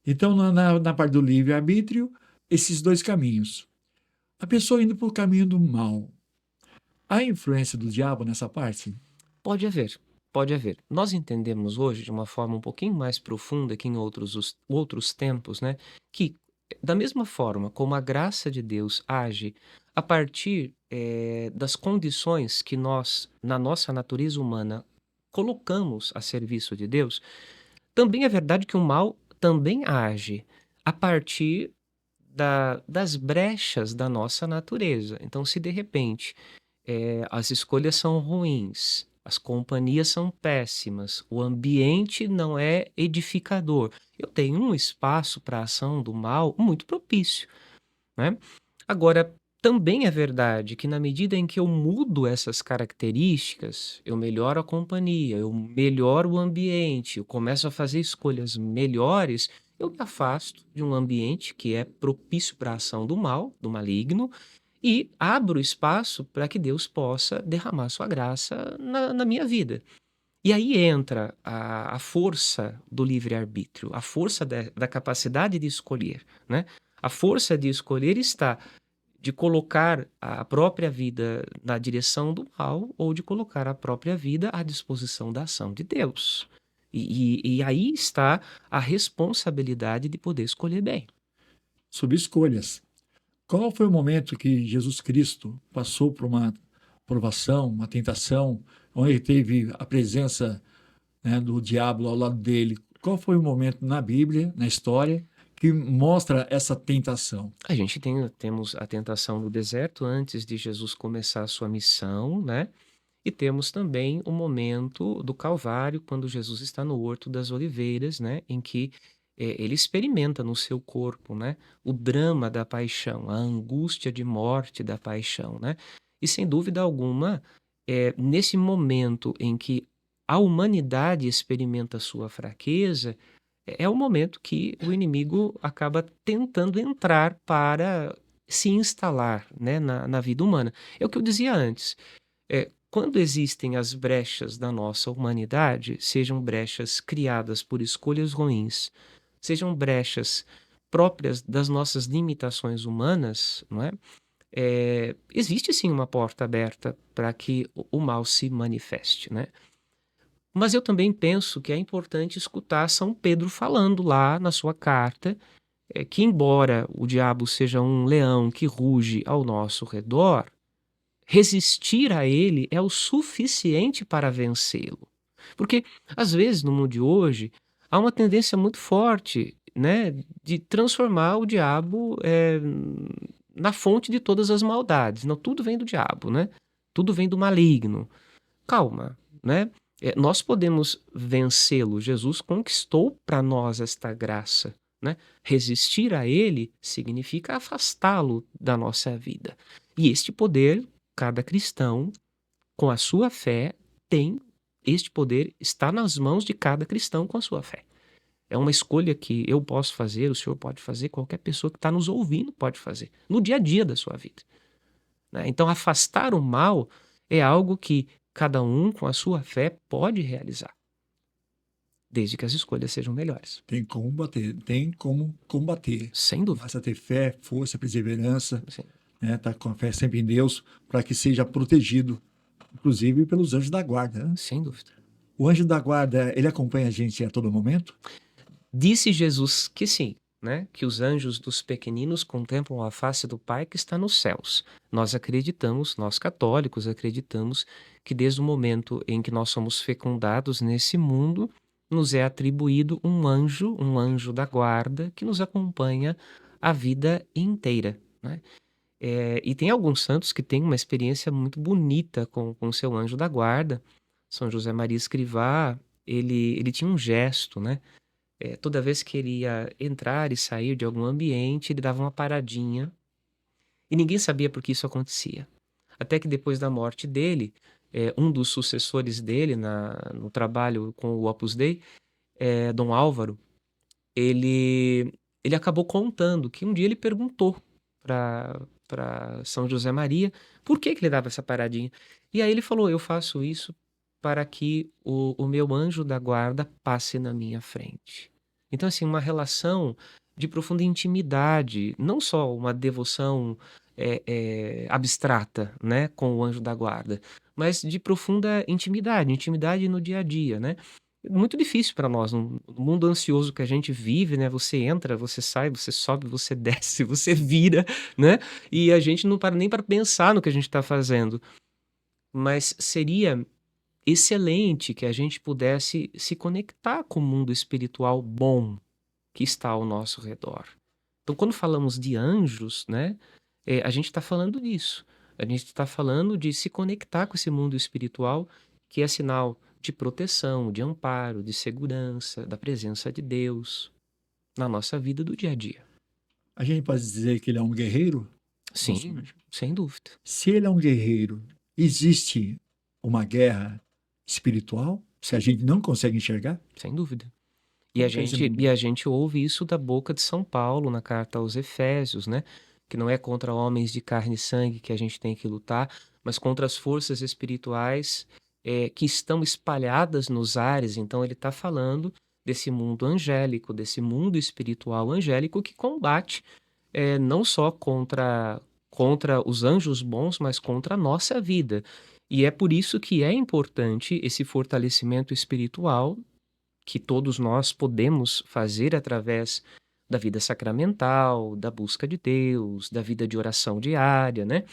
Então, na parte do livre-arbítrio, esses dois caminhos. A pessoa indo para o caminho do mal. Há influência do diabo nessa parte? Pode haver, pode haver. Nós entendemos hoje, de uma forma um pouquinho mais profunda que em outros tempos, né? Que, da mesma forma como a graça de Deus age a partir das condições que nós, na nossa natureza humana, colocamos a serviço de Deus, também é verdade que o mal também age a partir das brechas da nossa natureza. Então, se de repente as escolhas são ruins, as companhias são péssimas, o ambiente não é edificador, eu tenho um espaço para a ação do mal muito propício, né? Agora, também é verdade que na medida em que eu mudo essas características, eu melhoro a companhia, eu melhoro o ambiente, eu começo a fazer escolhas melhores, eu me afasto de um ambiente que é propício para a ação do mal, do maligno, e abro espaço para que Deus possa derramar sua graça na minha vida. E aí entra a força do livre-arbítrio, a força da capacidade de escolher, né? A força de escolher está de colocar a própria vida na direção do mal ou de colocar a própria vida à disposição da ação de Deus. E aí está a responsabilidade de poder escolher bem. Sobre escolhas. Qual foi o momento que Jesus Cristo passou por uma provação, uma tentação, onde ele teve a presença, né, do diabo ao lado dele? Qual foi o momento na Bíblia, na história, que mostra essa tentação? A gente temos a tentação no deserto antes de Jesus começar a sua missão, né? E temos também o momento do Calvário, quando Jesus está no Horto das Oliveiras, né, em que ele experimenta no seu corpo, né, o drama da paixão, a angústia de morte da paixão, né? E sem dúvida alguma, nesse momento em que a humanidade experimenta sua fraqueza, é o momento que o inimigo acaba tentando entrar para se instalar, né, na vida humana. É o que eu dizia antes. Quando existem as brechas da nossa humanidade, sejam brechas criadas por escolhas ruins, sejam brechas próprias das nossas limitações humanas, não é? Existe sim uma porta aberta para que o mal se manifeste, né? Mas eu também penso que é importante escutar São Pedro falando lá na sua carta, que embora o diabo seja um leão que ruge ao nosso redor, resistir a ele é o suficiente para vencê-lo. Porque, às vezes, no mundo de hoje, há uma tendência muito forte, né, de transformar o diabo na fonte de todas as maldades. Não, tudo vem do diabo, né? Tudo vem do maligno. Calma, né? Nós podemos vencê-lo. Jesus conquistou para nós esta graça, né? Resistir a ele significa afastá-lo da nossa vida. E este poder, cada cristão, com a sua fé, tem este poder, está nas mãos de cada cristão com a sua fé. É uma escolha que eu posso fazer, o senhor pode fazer, qualquer pessoa que está nos ouvindo pode fazer, no dia a dia da sua vida, né? Então, afastar o mal é algo que cada um, com a sua fé, pode realizar, desde que as escolhas sejam melhores. Tem como bater, tem como combater. Sem dúvida. Basta ter fé, força, perseverança, Sim. né? Tá com a fé sempre em Deus, para que seja protegido, inclusive pelos anjos da guarda, né? Sem dúvida. O anjo da guarda, ele acompanha a gente a todo momento? Disse Jesus que sim, né? Que os anjos dos pequeninos contemplam a face do Pai que está nos céus. Nós acreditamos, nós católicos acreditamos que desde o momento em que nós somos fecundados nesse mundo, nos é atribuído um anjo da guarda, que nos acompanha a vida inteira, né? E tem alguns santos que têm uma experiência muito bonita com o seu anjo da guarda. São José Maria Escrivá, ele tinha um gesto, né? Toda vez que ele ia entrar e sair de algum ambiente, ele dava uma paradinha e ninguém sabia por que isso acontecia. Até que depois da morte dele, um dos sucessores dele no trabalho com o Opus Dei, Dom Álvaro, ele acabou contando que um dia ele perguntou para São José Maria por que ele dava essa paradinha. E aí ele falou: eu faço isso para que o meu anjo da guarda passe na minha frente. Então, assim, uma relação de profunda intimidade, não só uma devoção abstrata, né, com o anjo da guarda, mas de profunda intimidade no dia a dia, né? Muito difícil para nós, no mundo ansioso que a gente vive, né? Você entra, você sai, você sobe, você desce, você vira, né? E a gente não para nem para pensar no que a gente está fazendo. Mas seria excelente que a gente pudesse se conectar com o mundo espiritual bom que está ao nosso redor. Então, quando falamos de anjos, né, a gente está falando disso. A gente está falando de se conectar com esse mundo espiritual que é sinal de proteção, de amparo, de segurança, da presença de Deus na nossa vida do dia a dia. A gente pode dizer que ele é um guerreiro? Sim, sem dúvida. Se ele é um guerreiro, existe uma guerra espiritual, se a gente não consegue enxergar? Sem dúvida. E a gente ouve isso da boca de São Paulo na carta aos Efésios, né? Que não é contra homens de carne e sangue que a gente tem que lutar, mas contra as forças espirituais que estão espalhadas nos ares. Então ele está falando desse mundo angélico, desse mundo espiritual angélico que combate não só contra os anjos bons, mas contra a nossa vida. E é por isso que é importante esse fortalecimento espiritual que todos nós podemos fazer através da vida sacramental, da busca de Deus, da vida de oração diária, né?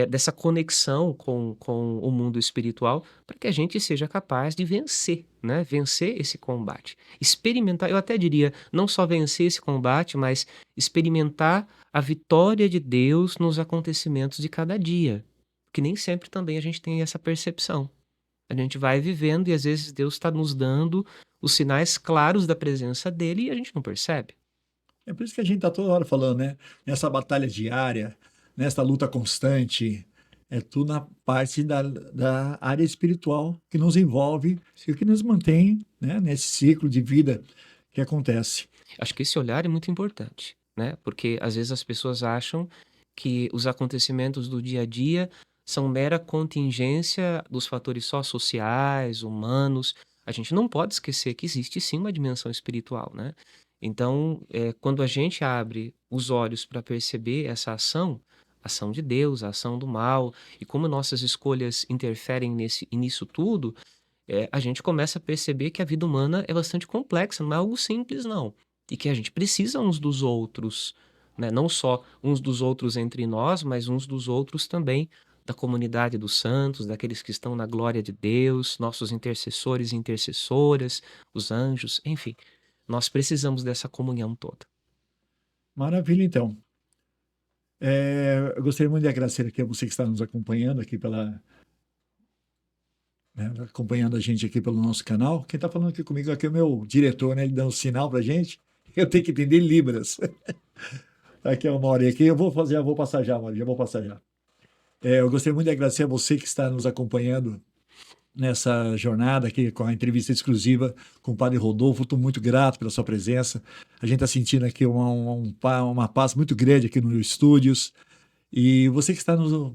Dessa conexão com o mundo espiritual, para que a gente seja capaz de vencer, né? Vencer esse combate. Experimentar, eu até diria, não só vencer esse combate, mas experimentar a vitória de Deus nos acontecimentos de cada dia. porque nem sempre também a gente tem essa percepção. A gente vai vivendo e às vezes Deus está nos dando os sinais claros da presença dele e a gente não percebe. É por isso que a gente está toda hora falando, né? Nessa batalha diária, nessa luta constante, é tudo na parte da área espiritual que nos envolve e que nos mantém, né, nesse ciclo de vida que acontece. Acho que esse olhar é muito importante, né? Porque às vezes as pessoas acham que os acontecimentos do dia a dia são mera contingência dos fatores só sociais, humanos. A gente não pode esquecer que existe sim uma dimensão espiritual, né? Então, quando a gente abre os olhos para perceber essa ação de Deus, a ação do mal, e como nossas escolhas interferem nisso tudo, a gente começa a perceber que a vida humana é bastante complexa, não é algo simples, não. E que a gente precisa uns dos outros, né? Não só uns dos outros entre nós, mas uns dos outros também da comunidade dos santos, daqueles que estão na glória de Deus, nossos intercessores e intercessoras, os anjos, enfim. Nós precisamos dessa comunhão toda. Maravilha, então. Eu gostaria muito de agradecer aqui a você que está nos acompanhando aqui acompanhando a gente aqui pelo nosso canal. Quem está falando aqui comigo aqui é o meu diretor, né? Ele dando sinal para a gente. Eu tenho que entender Libras. Aqui é uma hora aqui. Eu vou passar já, Mauri, já vou passar já. Eu gostaria muito de agradecer a você que está nos acompanhando nessa jornada aqui com a entrevista exclusiva com o Padre Rodolfo. Estou muito grato pela sua presença. A gente está sentindo aqui uma paz muito grande aqui nos estúdios. E você que está nos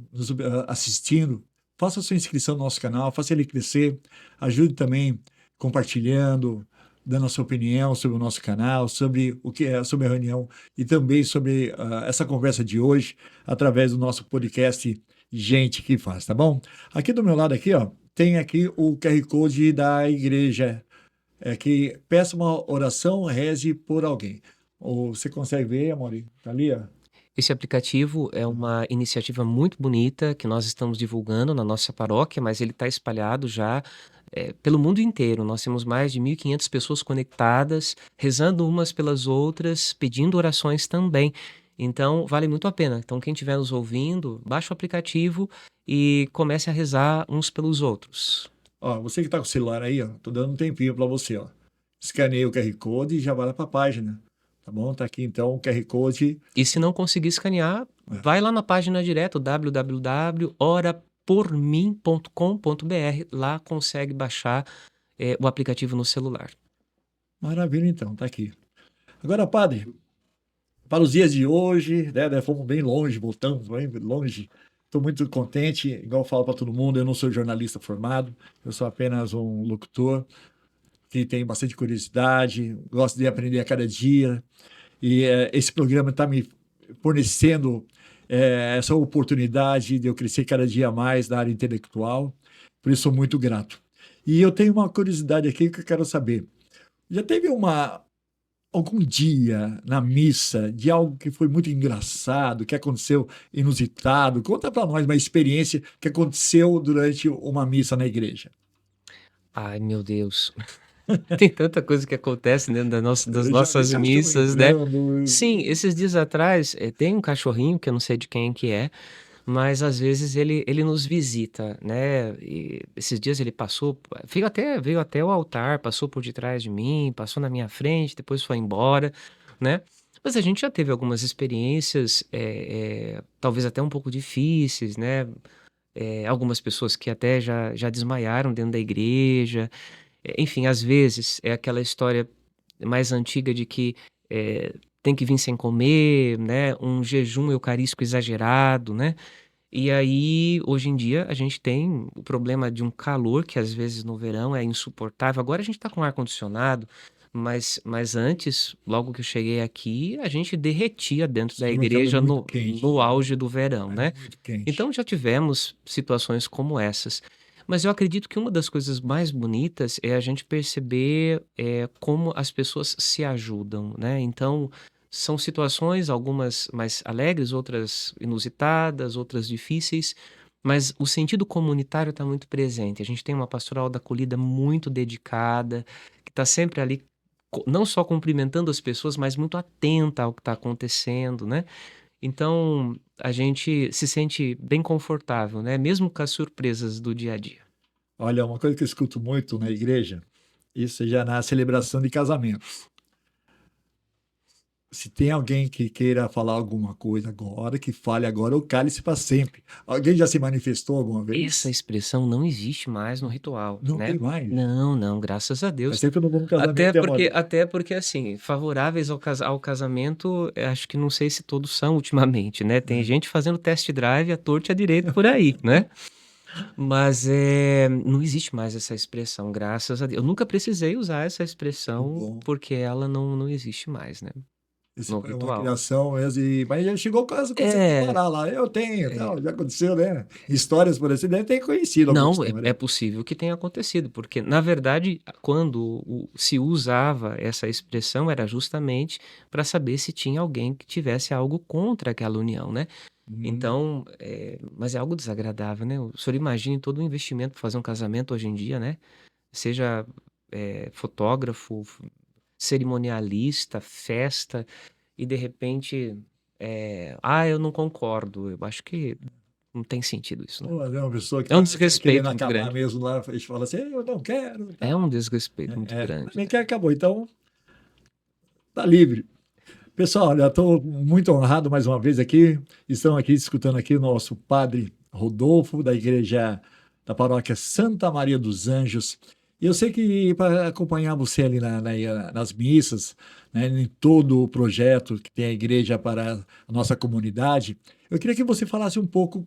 assistindo, faça a sua inscrição no nosso canal, faça ele crescer, ajude também compartilhando, dando a sua opinião sobre o nosso canal, sobre o que é sobre a reunião e também sobre essa conversa de hoje através do nosso podcast Gente que Faz, tá bom? Aqui do meu lado aqui, ó, tem aqui o QR Code da igreja, que peça uma oração, reze por alguém. Ou você consegue ver, Amori? Tá ali, ó. Esse aplicativo é uma iniciativa muito bonita que nós estamos divulgando na nossa paróquia, mas ele está espalhado já pelo mundo inteiro. Nós temos mais de 1.500 pessoas conectadas, rezando umas pelas outras, pedindo orações também. Então, vale muito a pena. Então, quem estiver nos ouvindo, baixe o aplicativo e comece a rezar uns pelos outros. Ó, você que está com o celular aí, ó, tô dando um tempinho para você, ó. Escaneia o QR Code e já vai lá para a página. Tá bom? Tá aqui então o QR Code. E se não conseguir escanear, vai lá na página direto, www.orapormim.com.br. Lá consegue baixar o aplicativo no celular. Maravilha, então, tá aqui. Agora, padre, para os dias de hoje, né, fomos bem longe, voltamos bem longe. Estou muito contente, igual eu falo para todo mundo, eu não sou jornalista formado, eu sou apenas um locutor que tem bastante curiosidade, gosto de aprender a cada dia. E esse programa está me fornecendo essa oportunidade de eu crescer cada dia mais na área intelectual. Por isso, sou muito grato. E eu tenho uma curiosidade aqui que eu quero saber. Já teve algum dia na missa de algo que foi muito engraçado, que aconteceu inusitado? Conta para nós uma experiência que aconteceu durante uma missa na igreja. Ai, meu Deus. Tem tanta coisa que acontece dentro das nossas Já estou missas, né? lembrando. Sim, esses dias atrás tem um cachorrinho que eu não sei de quem que é, mas às vezes ele nos visita, né? E esses dias ele passou, veio até o altar, passou por detrás de mim, passou na minha frente, depois foi embora, né? Mas a gente já teve algumas experiências, talvez até um pouco difíceis, né? Algumas pessoas que até já desmaiaram dentro da igreja. Enfim, às vezes é aquela história mais antiga de que tem que vir sem comer, né? Um jejum eucarístico exagerado, né? E aí, hoje em dia, a gente tem o problema de um calor que às vezes no verão é insuportável. Agora a gente está com ar-condicionado, mas antes, logo que eu cheguei aqui, a gente derretia dentro da Experimentava igreja muito quente. no auge do verão, né? Muito quente. Então já tivemos situações como essas. Mas eu acredito que uma das coisas mais bonitas é a gente perceber como as pessoas se ajudam, né? Então, são situações, algumas mais alegres, outras inusitadas, outras difíceis, mas o sentido comunitário está muito presente. A gente tem uma pastoral da acolhida muito dedicada, que está sempre ali, não só cumprimentando as pessoas, mas muito atenta ao que está acontecendo, né? Então, a gente se sente bem confortável, né? Mesmo com as surpresas do dia a dia. Olha, uma coisa que eu escuto muito na igreja, isso já na celebração de casamentos. Se tem alguém que queira falar alguma coisa agora, que fale agora ou cale-se para sempre. Alguém já se manifestou alguma Essa vez? expressão não existe mais no ritual, Não né? tem mais. Não, não, graças a É Deus. sempre no bom Até casamento e amor. porque, até porque assim, favoráveis ao casamento, acho que não sei se todos são ultimamente, né? Tem gente fazendo test drive à torta e à direita por aí, né? Mas não existe mais essa expressão, graças a Deus. Eu nunca precisei usar essa Que expressão bom. porque ela não existe mais, né? Isso No foi uma ritual. criação mesmo. Mas já chegou o caso que você É, comparar lá. Eu tenho, é, tal, já aconteceu, né? Histórias por assim, deve ter conhecido alguma não, história. é possível que tenha acontecido, porque, na verdade, quando se usava essa expressão, era justamente para saber se tinha alguém que tivesse algo contra aquela união, né? Hum, Então, mas é algo desagradável, né? O senhor imagine todo o investimento para fazer um casamento hoje em dia, né? Seja fotógrafo, cerimonialista, festa, e de repente, eu não concordo. Eu acho que não tem sentido isso, né? pô, é uma pessoa que É um está querendo desrespeito muito acabar grande. mesmo lá, a gente fala assim, eu não quero, e É um tal. desrespeito muito grande, Nem né? quer, acabou. Então, tá livre. Pessoal, olha, estou muito honrado mais uma vez aqui. Estamos aqui escutando aqui o nosso padre Rodolfo, da igreja da paróquia Santa Maria dos Anjos. E eu sei que para acompanhar você ali nas missas, né, em todo o projeto que tem a igreja para a nossa comunidade, eu queria que você falasse um pouco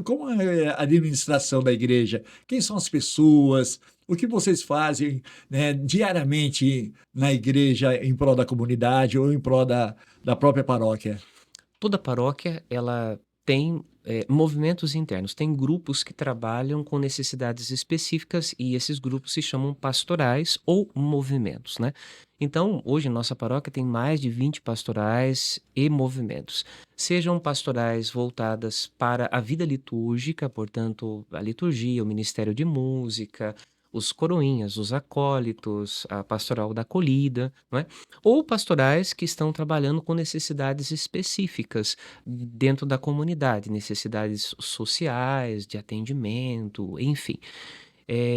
como é a administração da igreja, quem são as pessoas, o que vocês fazem, né, diariamente na igreja em prol da comunidade ou em prol da própria paróquia. Toda paróquia, ela tem movimentos internos, tem grupos que trabalham com necessidades específicas e esses grupos se chamam pastorais ou movimentos, né? Então, hoje, nossa paróquia tem mais de 20 pastorais e movimentos. Sejam pastorais voltadas para a vida litúrgica, portanto, a liturgia, o ministério de música, os coroinhas, os acólitos, a pastoral da acolhida, não é? Ou pastorais que estão trabalhando com necessidades específicas dentro da comunidade, necessidades sociais, de atendimento, enfim.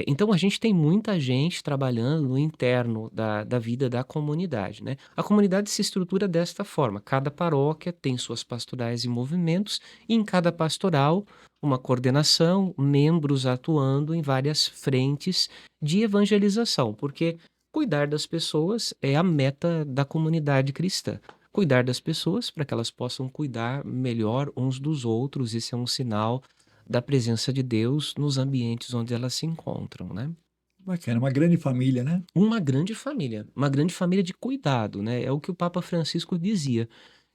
Então a gente tem muita gente trabalhando no interno da vida da comunidade, né? A comunidade se estrutura desta forma: cada paróquia tem suas pastorais e movimentos, e em cada pastoral, uma coordenação, membros atuando em várias frentes de evangelização, porque cuidar das pessoas é a meta da comunidade cristã. Cuidar das pessoas para que elas possam cuidar melhor uns dos outros, isso é um sinal da presença de Deus nos ambientes onde elas se encontram, né? Bacana, uma grande família, né? Uma grande família de cuidado, né? É o que o Papa Francisco dizia,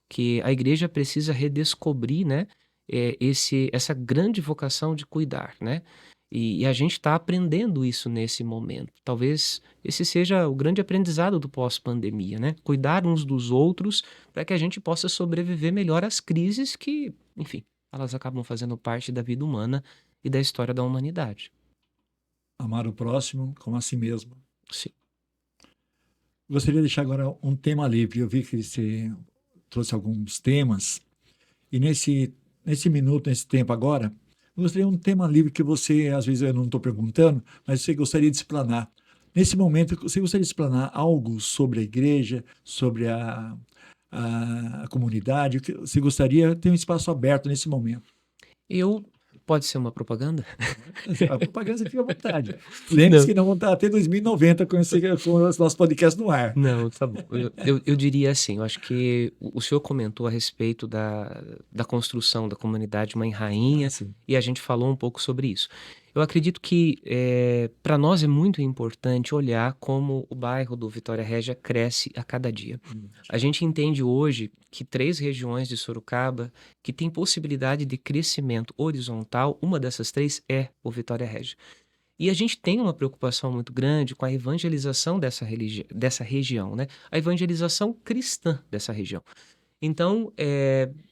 que a igreja precisa redescobrir, né, essa grande vocação de cuidar, né? E a gente está aprendendo isso nesse momento. Talvez esse seja o grande aprendizado do pós-pandemia, né? Cuidar uns dos outros para que a gente possa sobreviver melhor às crises que, enfim, elas acabam fazendo parte da vida humana e da história da humanidade. Amar o próximo como a si mesmo. Sim. Gostaria de deixar agora um tema livre. Eu vi que você trouxe alguns temas, e nesse minuto, nesse tempo agora, eu gostaria de um tema livre que você, às vezes eu não estou perguntando, mas você gostaria de explanar. Nesse momento, você gostaria de explanar algo sobre a igreja, sobre a comunidade? O que você gostaria? Tem um espaço aberto nesse momento. Pode ser uma propaganda? A propaganda você fica à vontade. Lembre-se Não. que não vão estar até 2090 com o nosso podcast no ar. Não, tá bom. Eu diria assim, eu acho que o senhor comentou a respeito da construção da comunidade Mãe Rainha, Assim, e a gente falou um pouco sobre isso. Eu acredito que para nós é muito importante olhar como o bairro do Vitória Régia cresce a cada dia. A gente entende hoje que 3 regiões de Sorocaba que têm possibilidade de crescimento horizontal, uma dessas 3 é o Vitória Régia. E a gente tem uma preocupação muito grande com a evangelização dessa região, né? A evangelização cristã dessa região. Então,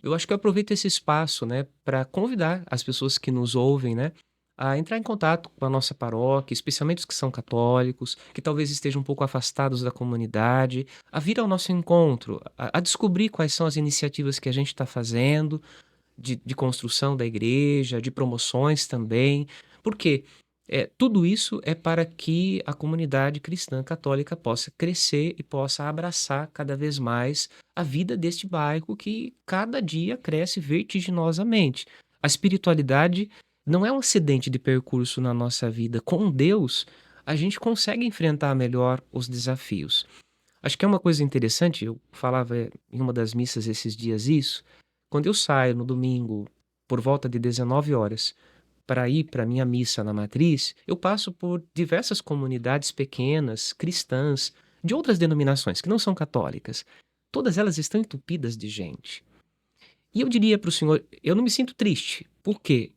eu acho que eu aproveito esse espaço, né, para convidar as pessoas que nos ouvem, né, a entrar em contato com a nossa paróquia, especialmente os que são católicos, que talvez estejam um pouco afastados da comunidade, a vir ao nosso encontro, a descobrir quais são as iniciativas que a gente está fazendo, de construção da igreja, de promoções também. Por quê? Tudo isso é para que a comunidade cristã católica possa crescer e possa abraçar cada vez mais a vida deste bairro que cada dia cresce vertiginosamente. A espiritualidade não é um acidente de percurso na nossa vida. Com Deus, a gente consegue enfrentar melhor os desafios. Acho que é uma coisa interessante, eu falava em uma das missas esses dias isso, quando eu saio no domingo por volta de 19 horas para ir para a minha missa na matriz, eu passo por diversas comunidades pequenas, cristãs, de outras denominações que não são católicas. Todas elas estão entupidas de gente. E eu diria para o senhor, eu não me sinto triste. Por quê?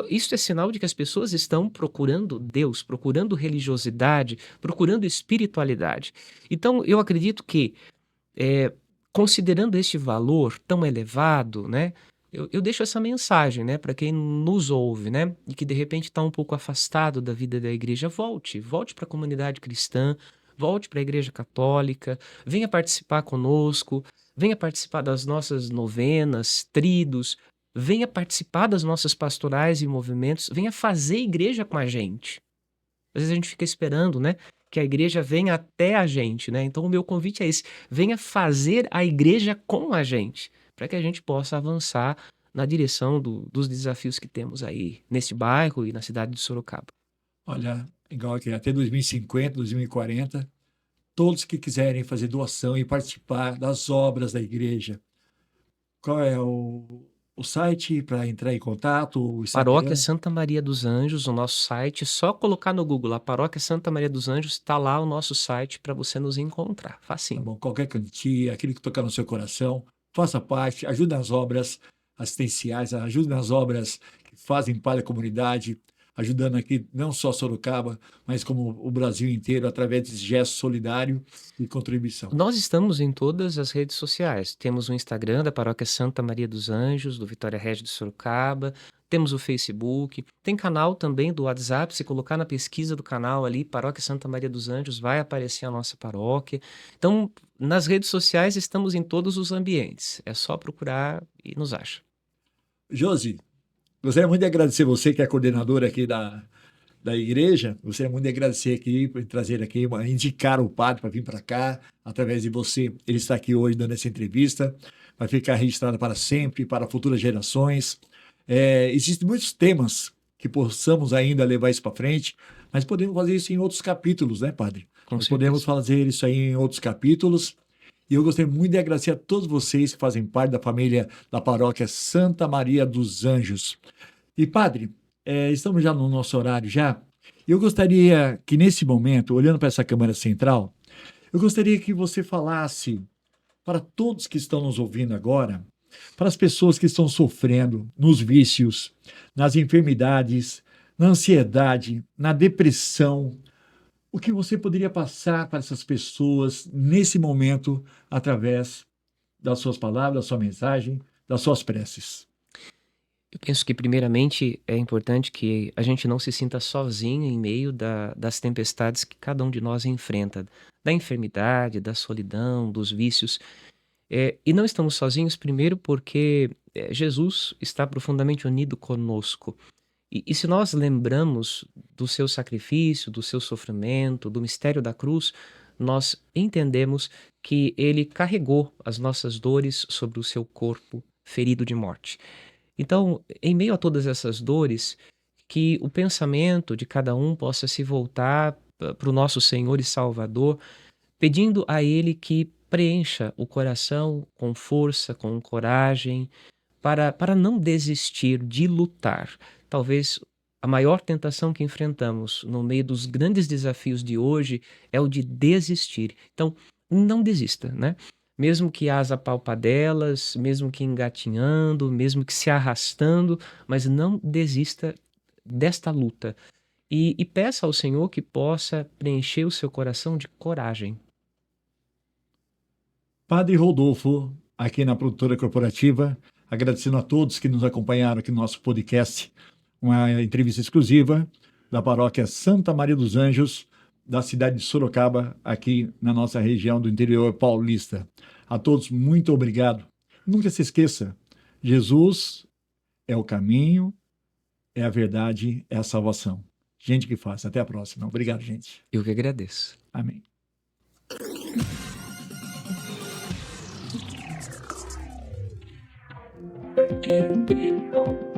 Isso é sinal de que as pessoas estão procurando Deus, procurando religiosidade, procurando espiritualidade. Então, eu acredito que, considerando este valor tão elevado, né, eu deixo essa mensagem, né, para quem nos ouve, né, e que de repente está um pouco afastado da vida da igreja, volte para a comunidade cristã, volte para a igreja católica, venha participar conosco, venha participar das nossas novenas, tridos, venha participar das nossas pastorais e movimentos, venha fazer igreja com a gente. Às vezes a gente fica esperando, né, que a igreja venha até a gente, né? Então o meu convite é esse: venha fazer a igreja com a gente, para que a gente possa avançar na direção dos desafios que temos aí neste bairro e na cidade de Sorocaba. Olha, igual aqui, até 2050, 2040, todos que quiserem fazer doação e participar das obras da igreja, qual é o site para entrar em contato, o Paróquia Instagram? Santa Maria dos Anjos, o nosso site, só colocar no Google a Paróquia Santa Maria dos Anjos, está lá o nosso site para você nos encontrar. Tá Facinho. bom, qualquer quantia, aquilo que tocar no seu coração, faça parte, ajude nas obras assistenciais, ajude nas obras que fazem parte da comunidade, ajudando aqui não só Sorocaba, mas como o Brasil inteiro, através desse gesto solidário e contribuição. Nós estamos em todas as redes sociais. Temos o Instagram da Paróquia Santa Maria dos Anjos, do Vitória Regia de Sorocaba. Temos o Facebook. Tem canal também do WhatsApp. Se colocar na pesquisa do canal ali, Paróquia Santa Maria dos Anjos, vai aparecer a nossa paróquia. Então, nas redes sociais estamos em todos os ambientes. É só procurar e nos acha. Josi, gostaria muito de agradecer você, que é coordenadora aqui da igreja. Gostaria muito de agradecer aqui, por trazer aqui, indicar o padre para vir para cá, através de você. Ele está aqui hoje dando essa entrevista, vai ficar registrada para sempre, para futuras gerações. Existem muitos temas que possamos ainda levar isso para frente, mas podemos fazer isso em outros capítulos, né, padre? Com Nós certeza. podemos fazer isso aí em outros capítulos. E eu gostaria muito de agradecer a todos vocês que fazem parte da família da paróquia Santa Maria dos Anjos. E, padre, estamos já no nosso horário já. Eu gostaria que, nesse momento, olhando para essa câmara central, eu gostaria que você falasse para todos que estão nos ouvindo agora, para as pessoas que estão sofrendo nos vícios, nas enfermidades, na ansiedade, na depressão, o que você poderia passar para essas pessoas nesse momento através das suas palavras, da sua mensagem, das suas preces? Eu penso que, primeiramente, é importante que a gente não se sinta sozinho em meio das tempestades que cada um de nós enfrenta, da enfermidade, da solidão, dos vícios. E não estamos sozinhos, primeiro, porque Jesus está profundamente unido conosco. E se nós lembramos do seu sacrifício, do seu sofrimento, do mistério da cruz, nós entendemos que ele carregou as nossas dores sobre o seu corpo ferido de morte. Então, em meio a todas essas dores, que o pensamento de cada um possa se voltar para o nosso Senhor e Salvador, pedindo a Ele que preencha o coração com força, com coragem, para não desistir de lutar. Talvez a maior tentação que enfrentamos no meio dos grandes desafios de hoje é o de desistir. Então, não desista, né? Mesmo que às apalpadelas, mesmo que engatinhando, mesmo que se arrastando, mas não desista desta luta. E peça ao Senhor que possa preencher o seu coração de coragem. Padre Rodolfo, aqui na Produtora Corporativa, agradecendo a todos que nos acompanharam aqui no nosso podcast. uma entrevista exclusiva da paróquia Santa Maria dos Anjos, da cidade de Sorocaba, aqui na nossa região do interior paulista. A todos, muito obrigado. Nunca se esqueça, Jesus é o caminho, é a verdade, é a salvação. Gente que faz. Até a próxima. Obrigado, gente. Eu que agradeço. Amém. Thank you.